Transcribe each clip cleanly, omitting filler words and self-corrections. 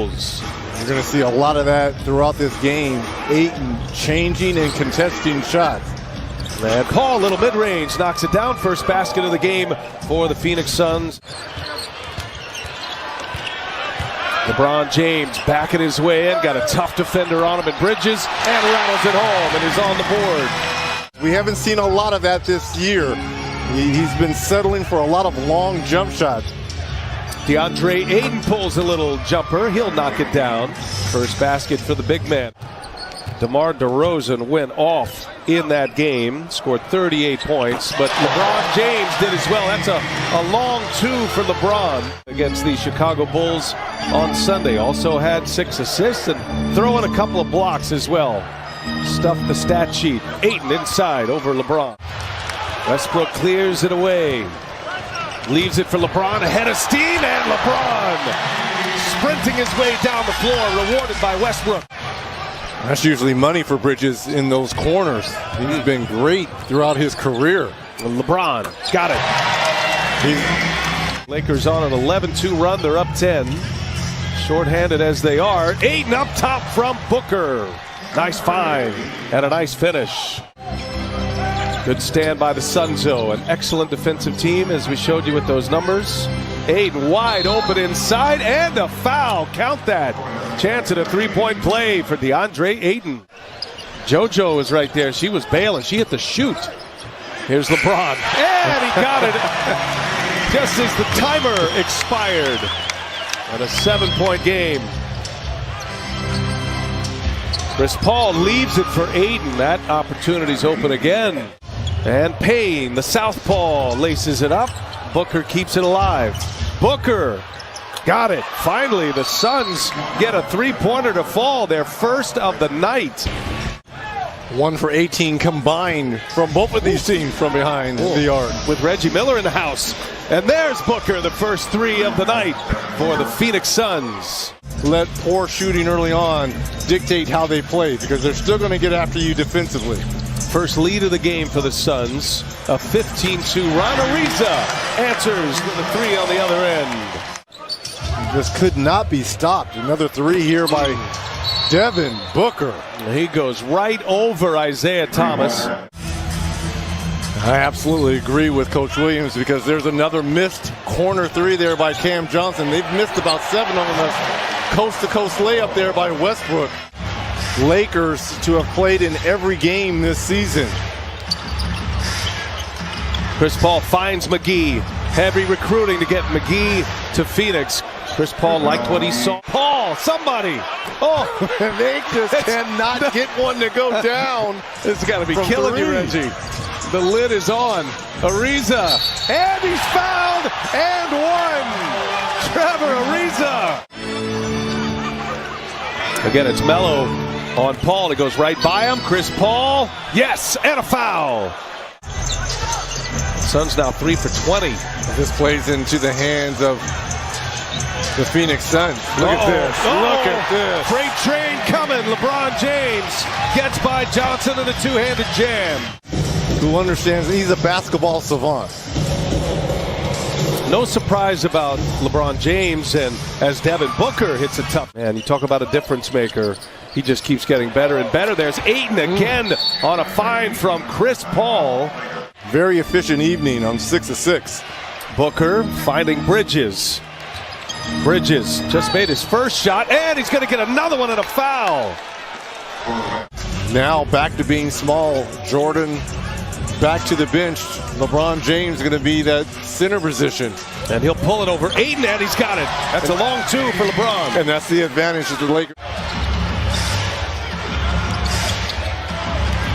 Bulls. You're going to see a lot of that throughout this game. Ayton changing and contesting shots. And Paul, little mid-range, knocks it down. First basket of the game for the Phoenix Suns. LeBron James backing his way in, got a tough defender on him at Bridges, and rattles it home and is on the board. We haven't seen a lot of that this year. He's been settling for a lot of long jump shots. Deandre Ayton pulls a little jumper. He'll knock it down. First basket for the big man. DeMar DeRozan went off in that game, scored 38 points, but LeBron James did as well. That's a long two for LeBron against the Chicago Bulls on Sunday. Also had 6 assists and throwing a couple of blocks as well. Stuffed the stat sheet. Ayton inside over LeBron. Westbrook clears it away. Leaves it for LeBron, ahead of steam, and LeBron sprinting his way down the floor, rewarded by Westbrook. That's usually money for Bridges in those corners. He's been great throughout his career. LeBron got it. Lakers on an 11-2 run. They're up 10. Short-handed as they are. Ayton up top from Booker. Nice find and a nice finish. Good stand by the Suns, though. An excellent defensive team, as we showed you with those numbers. Ayton wide open inside, and a foul. Count that. Chance at a three-point play for DeAndre Ayton. JoJo is right there. She was bailing. She hit the shoot. Here's LeBron. And he got it just as the timer expired. And a 7-point game. Chris Paul leaves it for Ayton. That opportunity's open again. And Payne, the southpaw, laces it up. Booker keeps it alive. Booker got it. Finally, the Suns get a three-pointer to fall, their first of the night. 1 for 18 combined from both of these teams from behind the arc. With Reggie Miller in the house. And there's Booker, the first 3 of the night for the Phoenix Suns. Let poor shooting early on dictate how they play, because they're still going to get after you defensively. First lead of the game for the Suns. A 15-2 run. Ariza answers with a 3 on the other end. This could not be stopped. Another 3 here by Devin Booker. He goes right over Isaiah Thomas. I absolutely agree with Coach Williams, because there's another missed corner 3 there by Cam Johnson. They've missed about 7 of them. Coast-to-coast layup there by Westbrook. Lakers to have played in every game this season. Chris Paul finds McGee. Heavy recruiting to get McGee to Phoenix. Chris Paul liked what he saw. Paul, somebody! Oh, they just cannot get one to go down. This has got to be killing 3. You, Reggie. The lid is on. Ariza, and he's fouled and won. Trevor Ariza. Again, it's Melo on Paul. It goes right by him. Chris Paul, yes, and a foul. Suns now 3 for 20. This plays into the hands of the Phoenix Suns. Look at this. Look at this. Freight train coming. LeBron James gets by Johnson in a two-handed jam. Who understands he's a basketball savant. No surprise about LeBron James, and as Devin Booker hits a tough man, you talk about a difference maker. He just keeps getting better and better. There's Ayton again on a find from Chris Paul. Very efficient evening on 6 of 6. Booker finding Bridges. Bridges just made his first shot, and he's going to get another one and a foul. Now back to being small. Jordan back to the bench. LeBron James going to be that center position. And he'll pull it over Ayton, and he's got it. That's a long 2 for LeBron. And that's the advantage of the Lakers.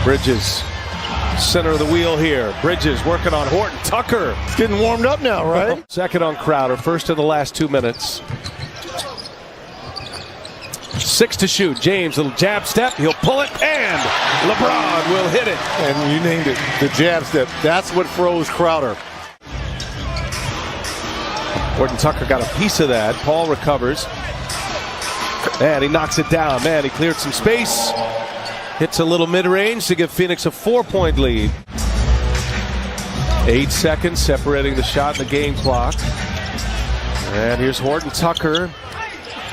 Bridges, center of the wheel here. Bridges working on Horton Tucker. It's getting warmed up now, right? Second on Crowder, first of the last 2 minutes. 6 to shoot. James, little jab step. He'll pull it, and LeBron will hit it. And you named it, the jab step. That's what froze Crowder. Horton Tucker got a piece of that. Paul recovers. And he knocks it down. Man, he cleared some space. Hits a little mid-range to give Phoenix a 4-point lead. 8 seconds separating the shot and the game clock. And here's Horton Tucker.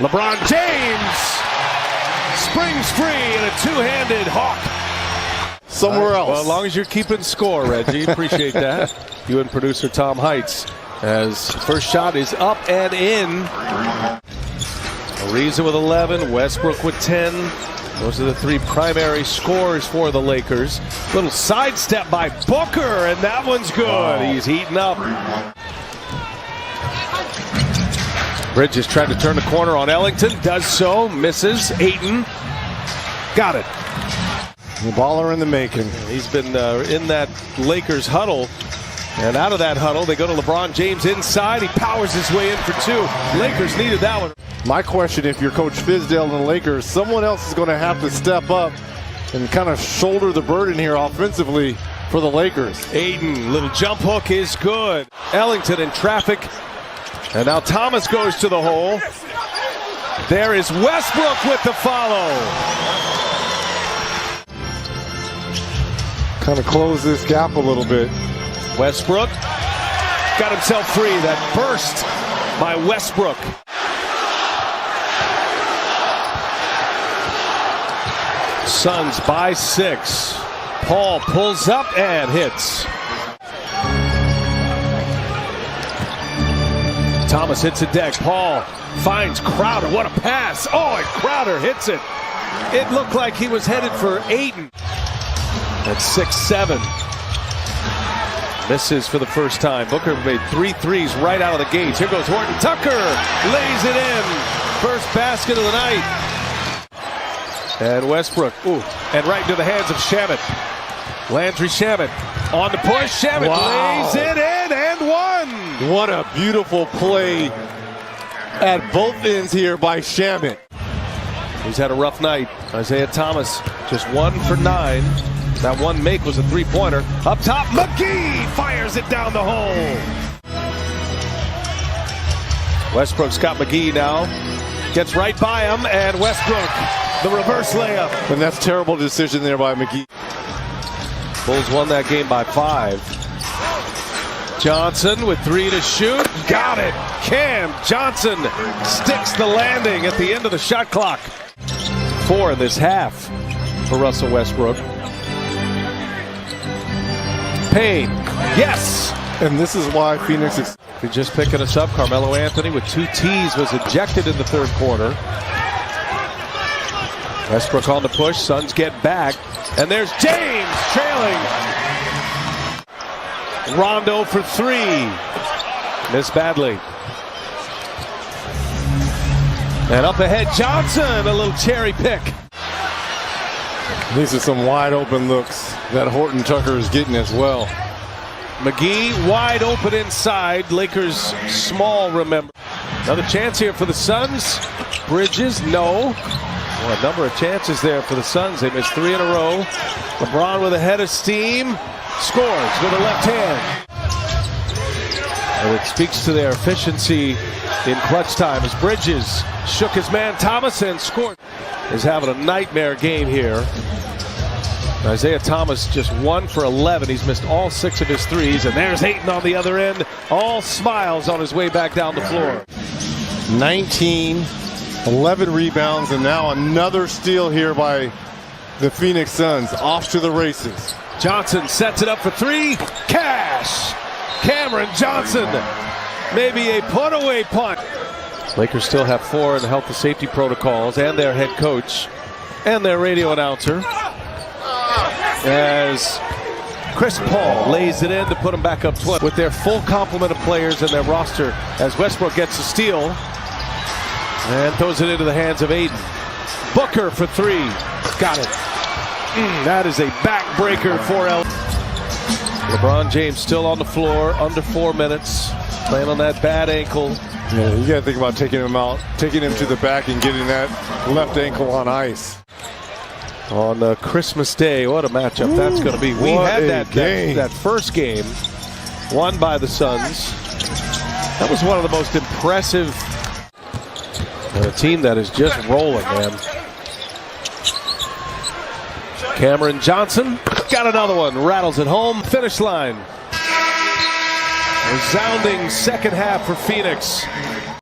LeBron James springs free in a two-handed hawk. Somewhere else. Well, as long as you're keeping score, Reggie, appreciate that. You and producer Tom Heights. As first shot is up and in. Ariza with 11, Westbrook with 10. Those are the three primary scores for the Lakers. Little sidestep by Booker, and that one's good. Wow. He's heating up. Bridges tried to turn the corner on Ellington. Does so. Misses. Ayton. Got it. The baller in the making. He's been in that Lakers huddle. And out of that huddle, they go to LeBron James inside. He powers his way in for two. Lakers needed that one. My question, if you're Coach Fizdale and the Lakers, someone else is going to have to step up and kind of shoulder the burden here offensively for the Lakers. Ayton, little jump hook is good. Ellington in traffic. And now Thomas goes to the hole. There is Westbrook with the follow. Kind of close this gap a little bit. Westbrook got himself free. That burst by Westbrook. Suns by 6. Paul pulls up and hits. Thomas hits a deck. Paul finds Crowder. What a pass. Oh, and Crowder hits it. It looked like he was headed for Ayton. That's 6-7. Misses for the first time. Booker made 3 threes right out of the gates. Here goes Horton Tucker. Lays it in. First basket of the night. And Westbrook. Ooh. And right into the hands of Shamet. Landry Shamet. On the push. Shamet lays it in and one. What a beautiful play at both ends here by Shamet. He's had a rough night. Isaiah Thomas just 1 for 9. That one make was a three-pointer. Up top, McGee fires it down the hole. Westbrook's got McGee now. Gets right by him, and Westbrook, the reverse layup. And that's a terrible decision there by McGee. Bulls won that game by 5. Johnson with 3 to shoot. Got it. Cam Johnson sticks the landing at the end of the shot clock. 4 in this half for Russell Westbrook. Payne, yes! And this is why Phoenix is... If you're just picking us up, Carmelo Anthony with 2 T's was ejected in the third quarter. Westbrook on the push, Suns get back, and there's James trailing. Rondo for 3. Missed badly. And up ahead, Johnson, a little cherry pick. These are some wide open looks that Horton Tucker is getting as well. McGee wide open inside. Lakers small, remember. Another chance here for the Suns. Bridges, no. Well, a number of chances there for the Suns. They missed 3 in a row. LeBron with a head of steam. Scores with a left hand. And it speaks to their efficiency in clutch time as Bridges shook his man Thomas and scored. Is having a nightmare game here. Isaiah Thomas just 1 for 11. He's missed all 6 of his threes. And there's Ayton on the other end. All smiles on his way back down the floor. 19, 11 rebounds, and now another steal here by the Phoenix Suns. Off to the races. Johnson sets it up for 3. Cash! Cameron Johnson. Maybe a put-away punt. Lakers still have 4 in the health and safety protocols, and their head coach and their radio announcer. As Chris Paul lays it in to put them back up 20 with their full complement of players in their roster as Westbrook gets a steal and throws it into the hands of Ayton. Booker for 3. Got it. That is a backbreaker for LeBron James still on the floor, under 4 minutes, playing on that bad ankle. Yeah, you got to think about taking him out, taking him to the back and getting that left ankle on ice. On Christmas Day, what a matchup that's going to be. We had that first game won by the Suns. That was one of the most impressive. A team that is just rolling, man. Cameron Johnson got another one. Rattles it home. Finish line. Resounding second half for Phoenix.